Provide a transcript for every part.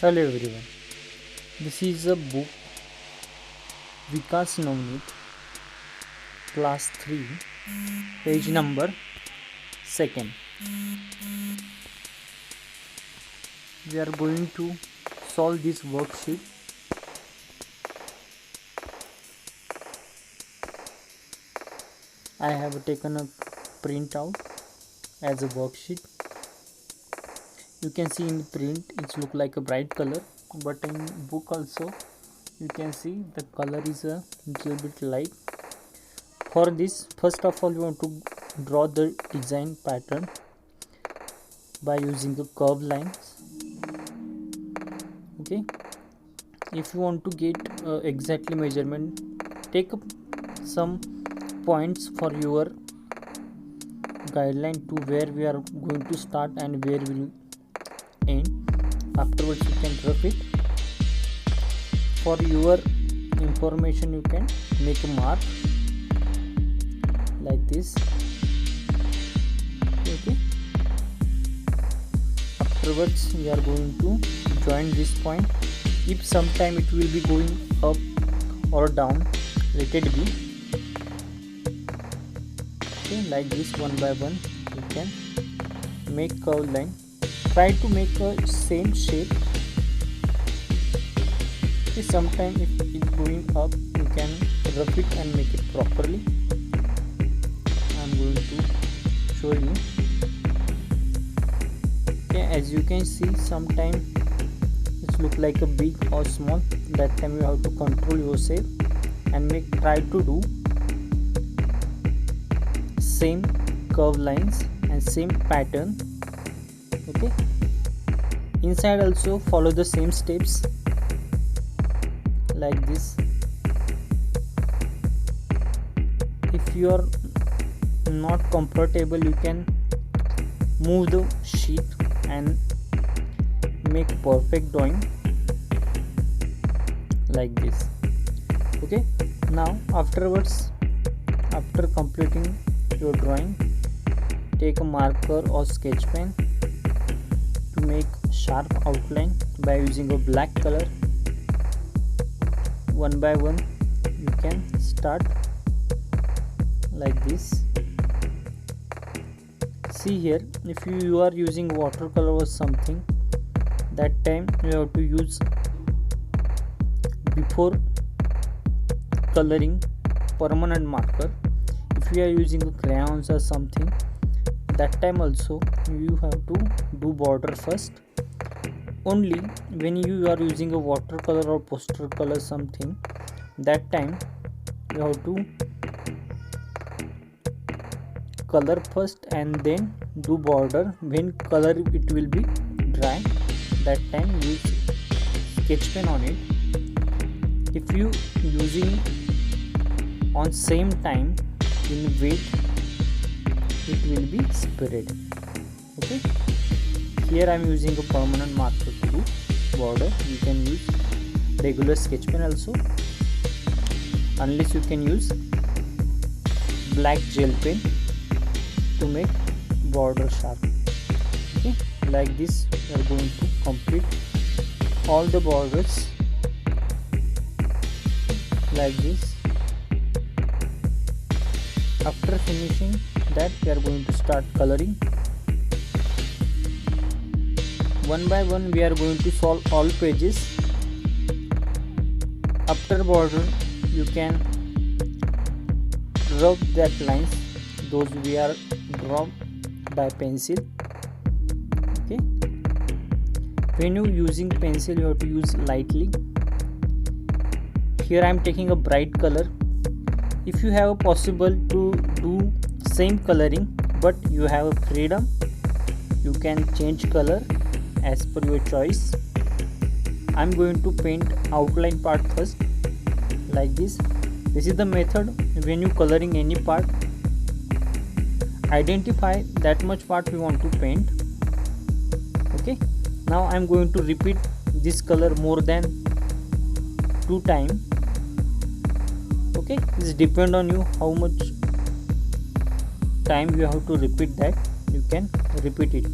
Hello everyone. This is a book Vikas NavNeet, class 3, page number 2nd. We are going to solve this worksheet. I have taken a printout as a worksheet. You can see in print it look like a bright color, but in book also you can see the color is a little bit light. For this, first of all, you want to draw the design pattern by using the curved lines. Okay, if you want to get exactly measurement, take up some points for your guideline to where we are going to start and where we will end. Afterwards you can rough it. For your information, you can make a mark like this. Okay, afterwards we are going to join this point. If sometime it will be going up or down, let it be. Okay, like this, one by one you can make curve line. Try to make a same shape. Okay, sometime if it's going up, you can rough it and make it properly. I'm going to show you. Okay, as you can see, sometime it look like a big or small. That time you have to control yourself and try to do same curve lines and same pattern. Okay, inside also follow the same steps like this. If you are not comfortable, you can move the sheet and make perfect drawing like this. Okay, now afterwards, after completing your drawing, take a marker or sketch pen to make sharp outline by using a black color. One by one you can start like this. See here, if you are using watercolor or something, that time you have to use before coloring permanent marker. If you are using crayons or something, that time also you have to do border first. Only when you are using a watercolor or poster color something, that time you have to color first and then do border. When color it will be dry, that time use sketch pen on it. If you using on same time in weight, it will be spread. Okay, here I am using a permanent marker to do border. You can use regular sketch pen also, unless you can use black gel pen to make border sharp. Okay, like this we are going to complete all the borders like this. After finishing that, we are going to start coloring. One by one we are going to solve all pages. After border, you can rub that lines, those we are drawn by pencil. Okay, when you using pencil, you have to use lightly. Here I am taking a bright color. If you have a possible to do same coloring, but you have a freedom, you can change color as per your choice. I'm going to paint outline part first like this. This is the method. When you coloring any part, identify that much part we want to paint. Okay, now I'm going to repeat this color more than 2 times. Okay, this depend on you how much time you have to repeat that. You can repeat it.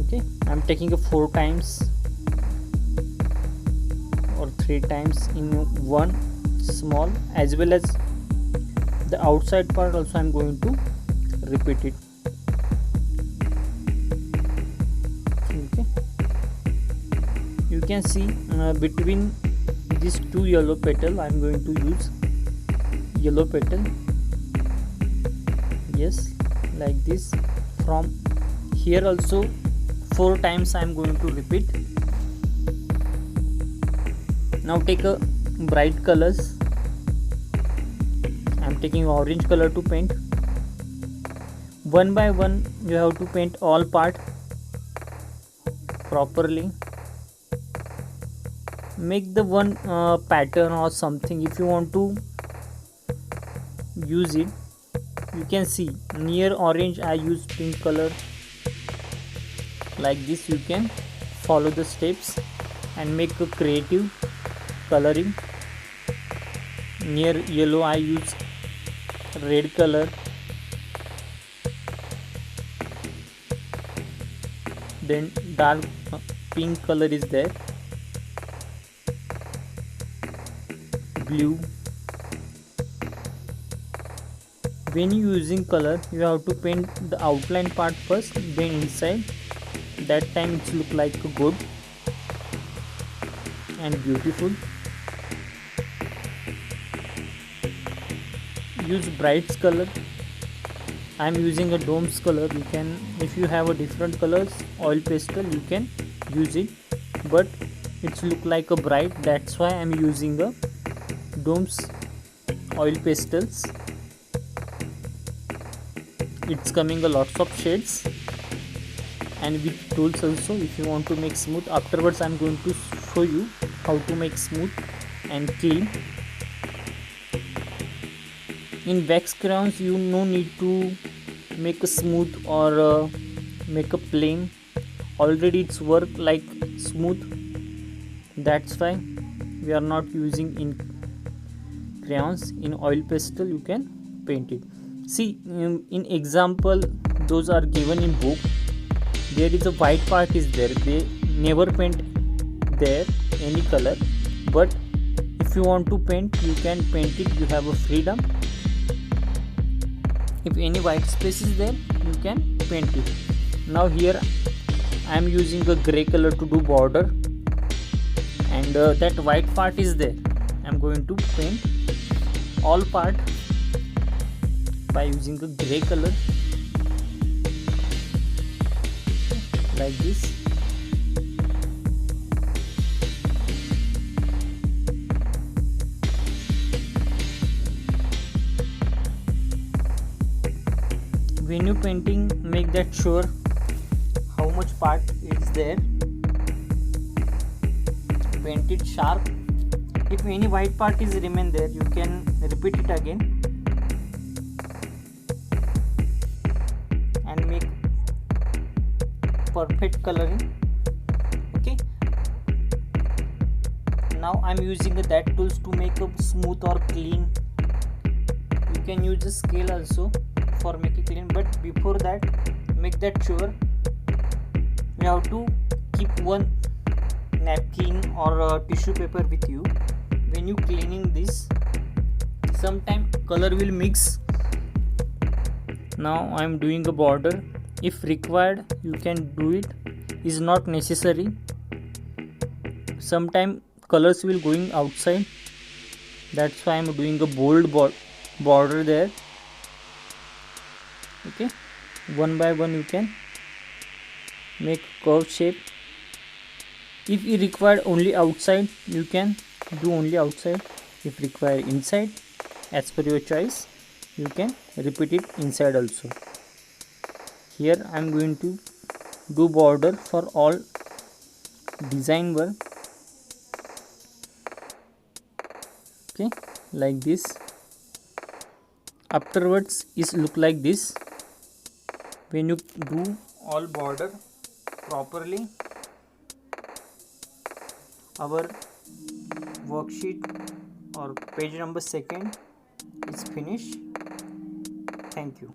Okay, I'm taking a 4 times 3 times in one small, as well as the outside part also I'm going to repeat it. Okay, you can see between these two yellow petal I'm going to use yellow petal. Yes, like this. From here also 4 times I am going to repeat. Now take a bright colors. I am taking orange color to paint. One by one you have to paint all part properly. Make the one pattern or something. If you want to use it, you can see near orange I use pink color. Like this you can follow the steps and make a creative coloring. Near yellow I use red color. Then dark pink color is there. Blue. When you using color, you have to paint the outline part first, then inside. That time it look like good and beautiful. Use bright color. I am using a domes color. You can, if you have a different colors, oil pastel, you can use it, but it's look like a bright. That's why I am using a domes oil pastels. It's coming a lots of shades and with tools also. If you want to make smooth, afterwards I'm going to show you how to make smooth and clean. In wax crayons you no need to make a smooth or make a plain. Already it's work like smooth. That's why we are not using in crayons. In oil pastel you can paint it. See, in example those are given in book. There is a white part is there. They never paint there any color, but if you want to paint you can paint it. You have a freedom. If any white space is there you can paint it. Now here I am using a gray color to do border, and that white part is there. I am going to paint all part by using a gray color like this. When you painting, make that sure how much part is there. Paint it sharp. If any white part is remain there, you can repeat it again and make perfect coloring. Okay, now I'm using that tools to make a smooth or clean. You can use the scale also for making clean, but before that make that sure you have to keep one napkin or tissue paper with you when you cleaning this. Sometime color will mix. Now I am doing a border. If required you can do it. Is not necessary. Sometime colors will going outside. That's why I am doing a bold border there. Okay, one by one you can make curve shape. If you require only outside you can do only outside. If require inside, as per your choice, you can repeat it inside also. Here I am going to do border for all design work. Okay, like this. Afterwards is look like this. When you do all border properly, our worksheet or page number 2 is finished. Thank you.